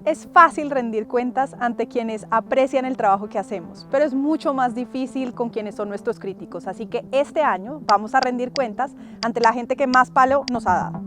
Es fácil rendir cuentas ante quienes aprecian el trabajo que hacemos, pero es mucho más difícil con quienes son nuestros críticos. Así que este año vamos a rendir cuentas ante la gente que más palo nos ha dado.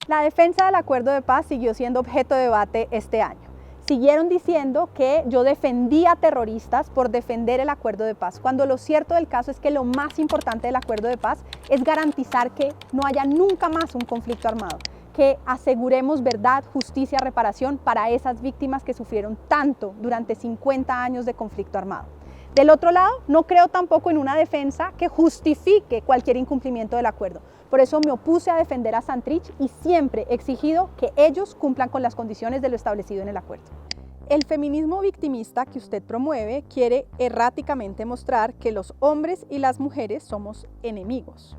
La defensa del acuerdo de paz siguió siendo objeto de debate este año. Siguieron diciendo que yo defendía a terroristas por defender el acuerdo de paz, cuando lo cierto del caso es que lo más importante del acuerdo de paz es garantizar que no haya nunca más un conflicto armado, que aseguremos verdad, justicia, reparación para esas víctimas que sufrieron tanto durante 50 años de conflicto armado. Del otro lado, no creo tampoco en una defensa que justifique cualquier incumplimiento del acuerdo. Por eso me opuse a defender a Santrich y siempre he exigido que ellos cumplan con las condiciones de lo establecido en el acuerdo. El feminismo victimista que usted promueve quiere erráticamente mostrar que los hombres y las mujeres somos enemigos.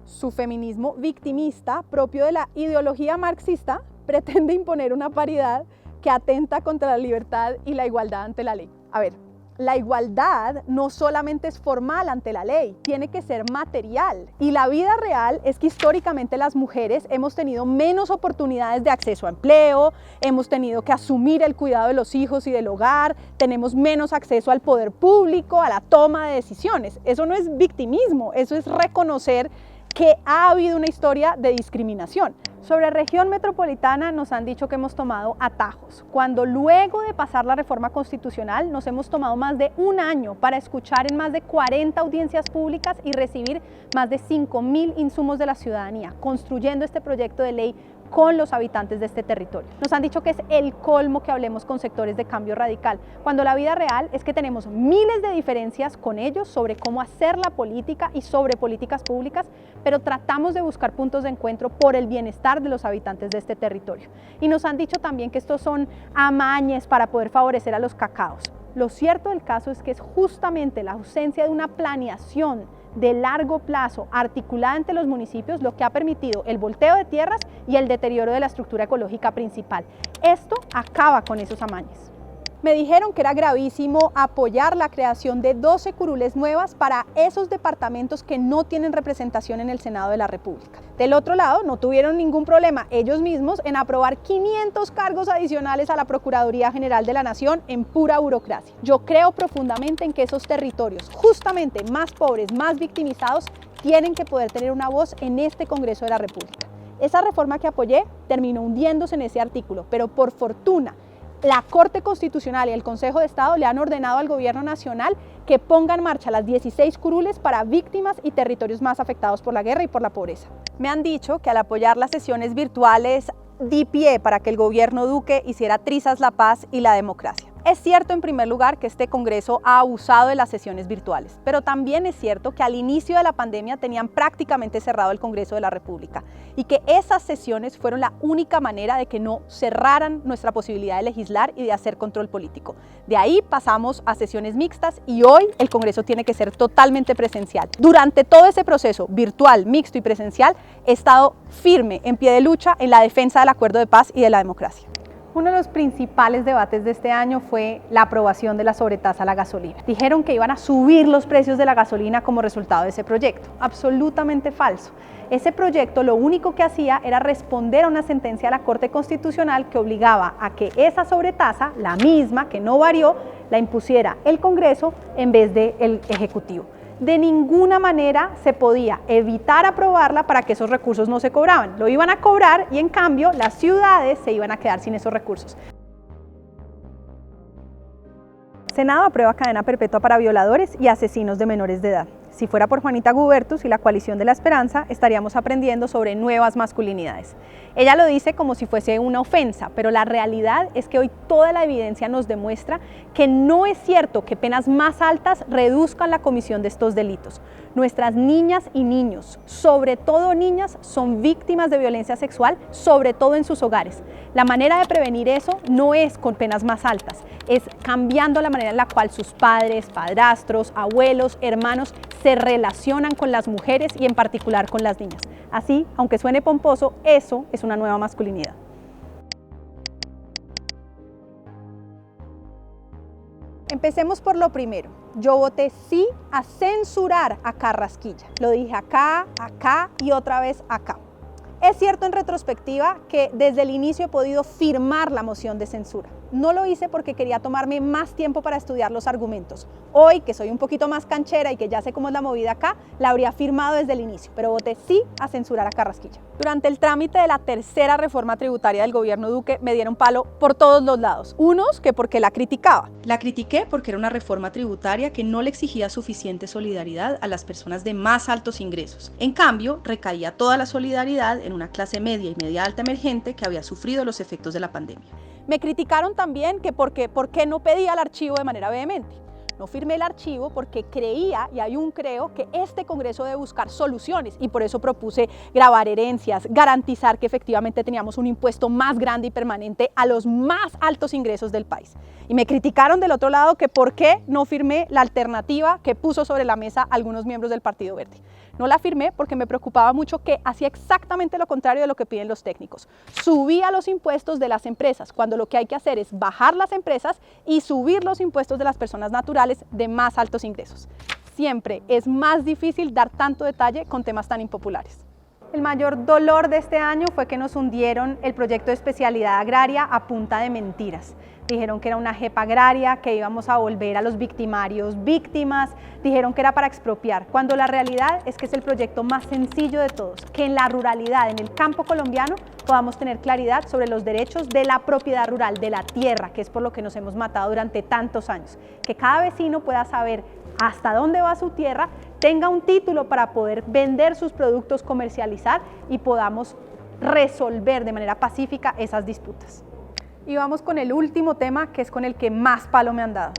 Su feminismo victimista, propio de la ideología marxista, pretende imponer una paridad que atenta contra la libertad y la igualdad ante la ley. A ver, la igualdad no solamente es formal ante la ley, tiene que ser material. Y la vida real es que históricamente las mujeres hemos tenido menos oportunidades de acceso a empleo, hemos tenido que asumir el cuidado de los hijos y del hogar, tenemos menos acceso al poder público, a la toma de decisiones. Eso no es victimismo, eso es reconocer que ha habido una historia de discriminación. Sobre región metropolitana nos han dicho que hemos tomado atajos, cuando luego de pasar la reforma constitucional nos hemos tomado más de un año para escuchar en más de 40 audiencias públicas y recibir más de 5.000 insumos de la ciudadanía, construyendo este proyecto de ley con los habitantes de este territorio. Nos han dicho que es el colmo que hablemos con sectores de cambio radical, cuando la vida real es que tenemos miles de diferencias con ellos sobre cómo hacer la política y sobre políticas públicas, pero tratamos de buscar puntos de encuentro por el bienestar de los habitantes de este territorio. Y nos han dicho también que estos son amañes para poder favorecer a los cacaos. Lo cierto del caso es que es justamente la ausencia de una planeación de largo plazo articulada entre los municipios lo que ha permitido el volteo de tierras y el deterioro de la estructura ecológica principal. Esto acaba con esos amañes. Me dijeron que era gravísimo apoyar la creación de 12 curules nuevas para esos departamentos que no tienen representación en el Senado de la República. Del otro lado, no tuvieron ningún problema ellos mismos en aprobar 500 cargos adicionales a la Procuraduría General de la Nación en pura burocracia. Yo creo profundamente en que esos territorios, justamente más pobres, más victimizados, tienen que poder tener una voz en este Congreso de la República. Esa reforma que apoyé terminó hundiéndose en ese artículo, pero por fortuna, la Corte Constitucional y el Consejo de Estado le han ordenado al Gobierno Nacional que ponga en marcha las 16 curules para víctimas y territorios más afectados por la guerra y por la pobreza. Me han dicho que al apoyar las sesiones virtuales di pie para que el gobierno Duque hiciera trizas la paz y la democracia. Es cierto, en primer lugar, que este Congreso ha abusado de las sesiones virtuales, pero también es cierto que al inicio de la pandemia tenían prácticamente cerrado el Congreso de la República y que esas sesiones fueron la única manera de que no cerraran nuestra posibilidad de legislar y de hacer control político. De ahí pasamos a sesiones mixtas y hoy el Congreso tiene que ser totalmente presencial. Durante todo ese proceso virtual, mixto y presencial, he estado firme, en pie de lucha, en la defensa del acuerdo de paz y de la democracia. Uno de los principales debates de este año fue la aprobación de la sobretasa a la gasolina. Dijeron que iban a subir los precios de la gasolina como resultado de ese proyecto. Absolutamente falso. Ese proyecto lo único que hacía era responder a una sentencia de la Corte Constitucional que obligaba a que esa sobretasa, la misma, que no varió, la impusiera el Congreso en vez del Ejecutivo. De ninguna manera se podía evitar aprobarla para que esos recursos no se cobraban. Lo iban a cobrar y en cambio las ciudades se iban a quedar sin esos recursos. Senado aprueba cadena perpetua para violadores y asesinos de menores de edad. Si fuera por Juanita Gubertus y la Coalición de la Esperanza, estaríamos aprendiendo sobre nuevas masculinidades. Ella lo dice como si fuese una ofensa, pero la realidad es que hoy toda la evidencia nos demuestra que no es cierto que penas más altas reduzcan la comisión de estos delitos. Nuestras niñas y niños, sobre todo niñas, son víctimas de violencia sexual, sobre todo en sus hogares. La manera de prevenir eso no es con penas más altas, es cambiando la manera en la cual sus padres, padrastros, abuelos, hermanos se relacionan con las mujeres y en particular con las niñas. Así, aunque suene pomposo, eso es una nueva masculinidad. Empecemos por lo primero. Yo voté sí a censurar a Carrasquilla. Lo dije acá, acá y otra vez acá. Es cierto en retrospectiva que desde el inicio he podido firmar la moción de censura. No lo hice porque quería tomarme más tiempo para estudiar los argumentos. Hoy, que soy un poquito más canchera y que ya sé cómo es la movida acá, la habría firmado desde el inicio, pero voté sí a censurar a Carrasquilla. Durante el trámite de la tercera reforma tributaria del gobierno Duque me dieron palo por todos los lados. Unos que porque la criticaba. La critiqué porque era una reforma tributaria que no le exigía suficiente solidaridad a las personas de más altos ingresos. En cambio, recaía toda la solidaridad en una clase media y media alta emergente que había sufrido los efectos de la pandemia. Me criticaron también que por qué no pedía el archivo de manera vehemente. No firmé el archivo porque creía, y hay un creo, que este Congreso debe buscar soluciones y por eso propuse gravar herencias, garantizar que efectivamente teníamos un impuesto más grande y permanente a los más altos ingresos del país. Y me criticaron del otro lado que por qué no firmé la alternativa que puso sobre la mesa algunos miembros del Partido Verde. No la firmé porque me preocupaba mucho que hacía exactamente lo contrario de lo que piden los técnicos. Subía los impuestos de las empresas, cuando lo que hay que hacer es bajar las empresas y subir los impuestos de las personas naturales de más altos ingresos. Siempre es más difícil dar tanto detalle con temas tan impopulares. El mayor dolor de este año fue que nos hundieron el proyecto de especialidad agraria a punta de mentiras. Dijeron que era una JEP agraria, que íbamos a volver a los victimarios víctimas, dijeron que era para expropiar, cuando la realidad es que es el proyecto más sencillo de todos, que en la ruralidad, en el campo colombiano, podamos tener claridad sobre los derechos de la propiedad rural, de la tierra, que es por lo que nos hemos matado durante tantos años, que cada vecino pueda saber hasta dónde va su tierra, tenga un título para poder vender sus productos, comercializar y podamos resolver de manera pacífica esas disputas. Y vamos con el último tema, que es con el que más palo me han dado.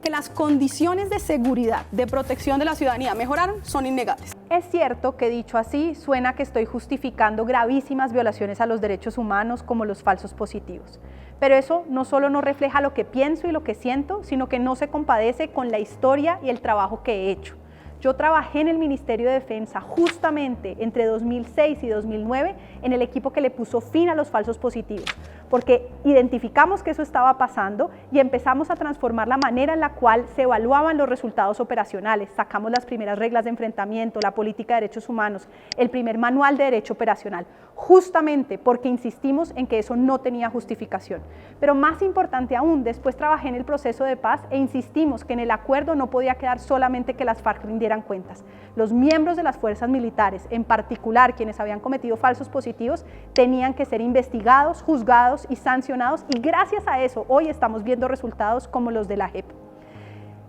Que las condiciones de seguridad, de protección de la ciudadanía mejoraron son innegables. Es cierto que dicho así, suena que estoy justificando gravísimas violaciones a los derechos humanos como los falsos positivos. Pero eso no solo no refleja lo que pienso y lo que siento, sino que no se compadece con la historia y el trabajo que he hecho. Yo trabajé en el Ministerio de Defensa justamente entre 2006 y 2009 en el equipo que le puso fin a los falsos positivos, porque identificamos que eso estaba pasando y empezamos a transformar la manera en la cual se evaluaban los resultados operacionales. Sacamos las primeras reglas de enfrentamiento, la política de derechos humanos, el primer manual de derecho operacional, justamente porque insistimos en que eso no tenía justificación. Pero más importante aún, después trabajé en el proceso de paz e insistimos que en el acuerdo no podía quedar solamente que las FARC rindieran cuentas. Los miembros de las fuerzas militares, en particular quienes habían cometido falsos positivos, tenían que ser investigados, juzgados y sancionados, y gracias a eso hoy estamos viendo resultados como los de la JEP.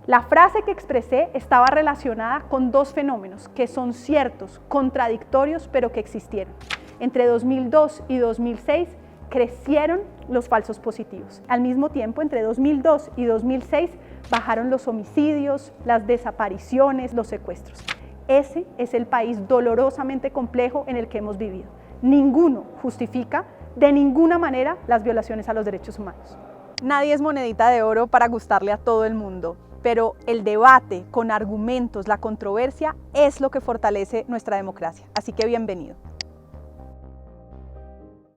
La frase que expresé estaba relacionada con dos fenómenos que son ciertos, contradictorios, pero que existieron. Entre 2002 y 2006 crecieron los falsos positivos. Al mismo tiempo, entre 2002 y 2006 bajaron los homicidios, las desapariciones, los secuestros. Ese es el país dolorosamente complejo en el que hemos vivido. Ninguno justifica de ninguna manera las violaciones a los derechos humanos. Nadie es monedita de oro para gustarle a todo el mundo, pero el debate con argumentos, la controversia, es lo que fortalece nuestra democracia. Así que bienvenido.